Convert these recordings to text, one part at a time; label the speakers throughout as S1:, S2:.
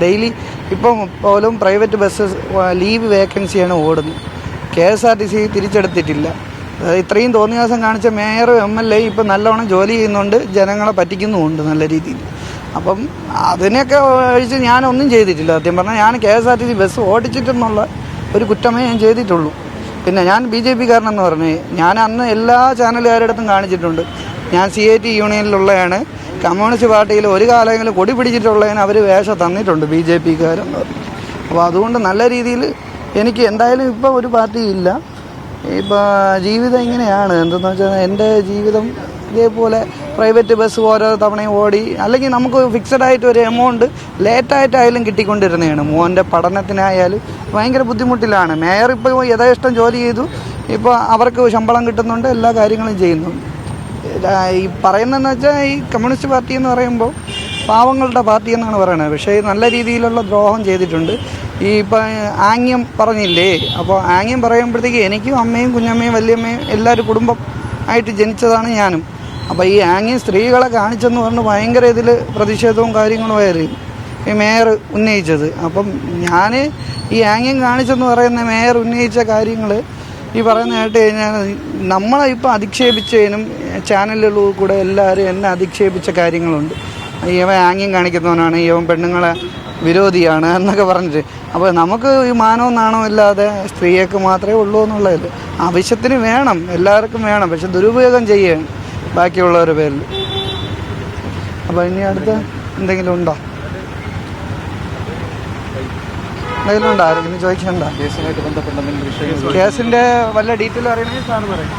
S1: Daily ഇപ്പം പോലും private bus leave വേക്കൻസിയാണ് ഓടുന്നത്. KSRTC തിരിച്ചെടുത്തിട്ടില്ല. ഇത്രയും തോന്നിയാസം കാണിച്ച മേയറും MLA ഇപ്പം നല്ലവണ്ണം ജോലി ചെയ്യുന്നുണ്ട്, ജനങ്ങളെ പറ്റിക്കുന്നുമുണ്ട് നല്ല രീതിയിൽ. അപ്പം അതിനൊക്കെ ഒഴിച്ച് ഞാനൊന്നും ചെയ്തിട്ടില്ല. സത്യം പറഞ്ഞാൽ ഞാൻ KSRTC ബസ് ഓടിച്ചിട്ടെന്നുള്ള ഒരു കുറ്റമേ ഞാൻ ചെയ്തിട്ടുള്ളൂ. പിന്നെ ഞാൻ BJP കാരനെന്ന് പറഞ്ഞ് ഞാൻ അന്ന് എല്ലാ ചാനലുകാരുടെ അടുത്തും കാണിച്ചിട്ടുണ്ട്. ഞാൻ CIT യൂണിയനിലുള്ളതാണ്, കമ്മ്യൂണിസ്റ്റ് പാർട്ടിയിൽ ഒരു കാലമെങ്കിലും കൊടി പിടിച്ചിട്ടുള്ളതിന് അവർ വേഷം തന്നിട്ടുണ്ട് BJP കാരെന്ന് പറഞ്ഞു. അപ്പോൾ അതുകൊണ്ട് നല്ല രീതിയിൽ എനിക്ക് എന്തായാലും ഇപ്പോൾ ഒരു പാർട്ടിയില്ല. ഇപ്പോൾ ജീവിതം ഇങ്ങനെയാണ്. എന്തെന്ന് വെച്ചാൽ എൻ്റെ ജീവിതം ഇതേപോലെ പ്രൈവറ്റ് ബസ് ഓരോ തവണയും ഓടി, അല്ലെങ്കിൽ നമുക്ക് ഫിക്സഡ് ആയിട്ട് ഒരു എമൗണ്ട് ലേറ്റായിട്ടായാലും കിട്ടിക്കൊണ്ടിരുന്നതാണ്. മോൻ്റെ പഠനത്തിനായാലും ഭയങ്കര ബുദ്ധിമുട്ടിലാണ്. മേയർ ഇപ്പോൾ യഥേഷ്ടം ജോലി ചെയ്തു, ഇപ്പോൾ അവർക്ക് ശമ്പളം കിട്ടുന്നുണ്ട്, എല്ലാ കാര്യങ്ങളും ചെയ്യുന്നുണ്ട്. ഈ പറയുന്നതെന്ന് വെച്ചാൽ ഈ കമ്മ്യൂണിസ്റ്റ് പാർട്ടി എന്ന് പറയുമ്പോൾ പാവങ്ങളുടെ പാർട്ടി എന്നാണ് പറയുന്നത്. പക്ഷേ നല്ല രീതിയിലുള്ള ദ്രോഹം ചെയ്തിട്ടുണ്ട്. ഈ ഇപ്പം ആംഗ്യം പറഞ്ഞില്ലേ, അപ്പോൾ ആംഗ്യം പറയുമ്പോഴത്തേക്ക് എനിക്കും അമ്മയും കുഞ്ഞമ്മയും വല്യമ്മയും എല്ലാവരും കുടുംബം ആയിട്ട് ജനിച്ചതാണ് ഞാനും. അപ്പോൾ ഈ ആംഗ്യം സ്ത്രീകളെ കാണിച്ചെന്ന് പറഞ്ഞ് ഭയങ്കര ഇതിൽ പ്രതിഷേധവും കാര്യങ്ങളുമായിരുന്നു ഈ മേയർ ഉന്നയിച്ചത്. അപ്പം ഞാൻ ഈ ആംഗ്യം കാണിച്ചെന്ന് പറയുന്ന മേയർ ഉന്നയിച്ച കാര്യങ്ങൾ ഈ പറയുന്ന കേട്ട് കഴിഞ്ഞാൽ നമ്മളെ ഇപ്പോൾ അധിക്ഷേപിച്ചതിനും ചാനലുകളിൽ കൂടെ എല്ലാവരും എന്നെ അധിക്ഷേപിച്ച കാര്യങ്ങളുണ്ട്. ഇവൻ ആംഗ്യം കാണിക്കുന്നവനാണ്, ഇവൻ പെണ്ണുങ്ങളെ വിരോധിയാണ് എന്നൊക്കെ പറഞ്ഞിട്ട്. അപ്പോൾ നമുക്ക് ഈ മാനവും നാണവും ഇല്ലാതെ സ്ത്രീയൊക്കെ മാത്രമേ ഉള്ളൂ എന്നുള്ളതല്ല. ആവശ്യത്തിന് വേണം, എല്ലാവർക്കും വേണം, പക്ഷെ ദുരുപയോഗം ചെയ്യുകയാണ് ബാക്കിയുള്ളവരുടെ പേരിൽ. അപ്പോൾ ഇനി അടുത്ത് എന്തെങ്കിലും ഉണ്ടോ? എന്തെങ്കിലും ഉണ്ടോ? ആരെങ്കിലും ചോദിക്കണ്ട?
S2: കേസുമായിട്ട് ബന്ധപ്പെട്ട
S1: കേസിൻ്റെ വല്ല ഡീറ്റെയിൽ അറിയണമെങ്കിൽ സാർ പറയും.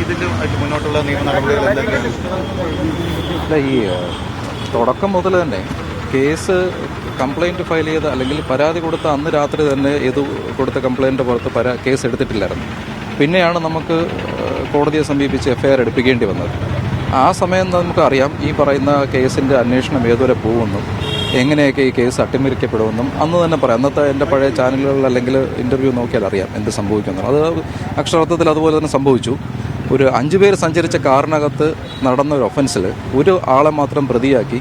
S2: ഇതിൻ്റെ മുന്നോട്ടുള്ള നിയമ നടപടികൾ എന്തെങ്കിലും? ഈ തുടക്കം മുതൽ തന്നെ കേസ് കംപ്ലയിൻറ്റ് ഫയൽ ചെയ്ത് അല്ലെങ്കിൽ പരാതി കൊടുത്ത അന്ന് രാത്രി തന്നെ ഇത് കൊടുത്ത കംപ്ലയിൻറ്റ് പുറത്ത് കേസ് എടുത്തിട്ടില്ലായിരുന്നു. പിന്നെയാണ് നമുക്ക് കോടതിയെ സമീപിച്ച് FIR എടുപ്പിക്കേണ്ടി വന്നത്. ആ സമയം നമുക്കറിയാം ഈ പറയുന്ന കേസിൻ്റെ അന്വേഷണം ഏതുവരെ പോകുമെന്നും എങ്ങനെയൊക്കെ ഈ കേസ് അട്ടിമറിക്കപ്പെടുമെന്നും അന്ന് തന്നെ പറയാം. അന്നത്തെ എൻ്റെ പഴയ ചാനലുകളിൽ അല്ലെങ്കിൽ ഇൻ്റർവ്യൂ നോക്കിയാൽ അറിയാം എന്ത് സംഭവിക്കുന്നു. അത് അക്ഷരാർത്ഥത്തിൽ അതുപോലെ തന്നെ സംഭവിച്ചു. ഒരു 5 പേര് സഞ്ചരിച്ച കാറിനകത്ത് നടന്ന ഒരു ഒഫൻസിൽ ഒരു ആളെ മാത്രം പ്രതിയാക്കി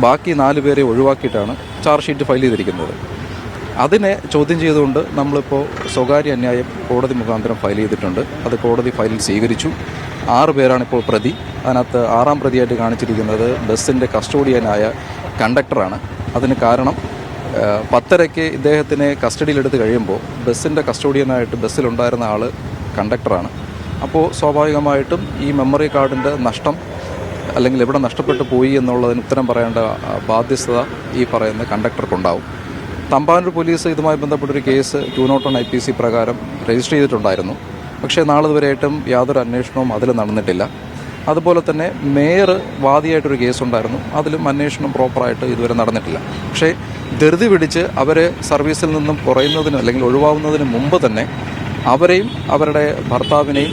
S2: ബാക്കി 4 പേരെ ഒഴിവാക്കിയിട്ടാണ് ചാർജ് ഷീറ്റ് ഫയൽ ചെയ്തിരിക്കുന്നത്. അതിനെ ചോദ്യം ചെയ്തുകൊണ്ട് നമ്മളിപ്പോൾ സ്വകാര്യ അന്യായം കോടതി മുഖാന്തരം ഫയൽ ചെയ്തിട്ടുണ്ട്. അത് കോടതി ഫയലിൽ സ്വീകരിച്ചു. 6 പേരാണിപ്പോൾ പ്രതി. അതിനകത്ത് 6ാം പ്രതിയായിട്ട് കാണിച്ചിരിക്കുന്നത് ബസ്സിൻ്റെ കസ്റ്റോഡിയനായ കണ്ടക്ടറാണ്. അതിന് കാരണം 10:30 ഇദ്ദേഹത്തിനെ കസ്റ്റഡിയിലെടുത്ത് കഴിയുമ്പോൾ ബസ്സിൻ്റെ കസ്റ്റോഡിയനായിട്ട് ബസ്സിലുണ്ടായിരുന്ന ആൾ കണ്ടക്ടറാണ്. അപ്പോൾ സ്വാഭാവികമായിട്ടും ഈ മെമ്മറി കാർഡിൻ്റെ നഷ്ടം അല്ലെങ്കിൽ എവിടെ നഷ്ടപ്പെട്ടു പോയി എന്നുള്ളതിന് ഉത്തരം പറയേണ്ട ബാധ്യസ്ഥത ഈ പറയുന്ന കണ്ടക്ടർക്കുണ്ടാവും. തമ്പാനൂർ പോലീസ് ഇതുമായി ബന്ധപ്പെട്ടൊരു കേസ് 201 IPC പ്രകാരം രജിസ്റ്റർ ചെയ്തിട്ടുണ്ടായിരുന്നു. പക്ഷേ നാളിതുവരെയായിട്ടും യാതൊരു അന്വേഷണവും അതിൽ നടന്നിട്ടില്ല. അതുപോലെ തന്നെ മേയർ വാദിയായിട്ടൊരു കേസുണ്ടായിരുന്നു, അതിലും അന്വേഷണം പ്രോപ്പറായിട്ട് ഇതുവരെ നടന്നിട്ടില്ല. പക്ഷേ ധൃതി പിടിച്ച് അവരെ സർവീസിൽ നിന്നും കുറയുന്നതിന് അല്ലെങ്കിൽ ഒഴിവാകുന്നതിന് മുമ്പ് തന്നെ അവരെയും അവരുടെ ഭർത്താവിനെയും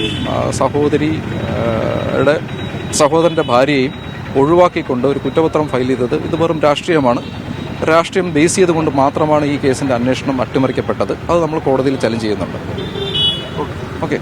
S2: സഹോദരൻ്റെ ഭാര്യയെയും ഒഴിവാക്കിക്കൊണ്ട് ഒരു കുറ്റപത്രം ഫയൽ ചെയ്തത് ഇത് വെറും രാഷ്ട്രീയമാണ്. രാഷ്ട്രീയം ബേസ് ചെയ്തുകൊണ്ട് മാത്രമാണ് ഈ കേസിൻ്റെ അന്വേഷണം അട്ടിമറിക്കപ്പെട്ടത്. അത് നമ്മൾ കോടതിയിൽ ചലഞ്ച് ചെയ്യുന്നുണ്ട്. ഓക്കെ.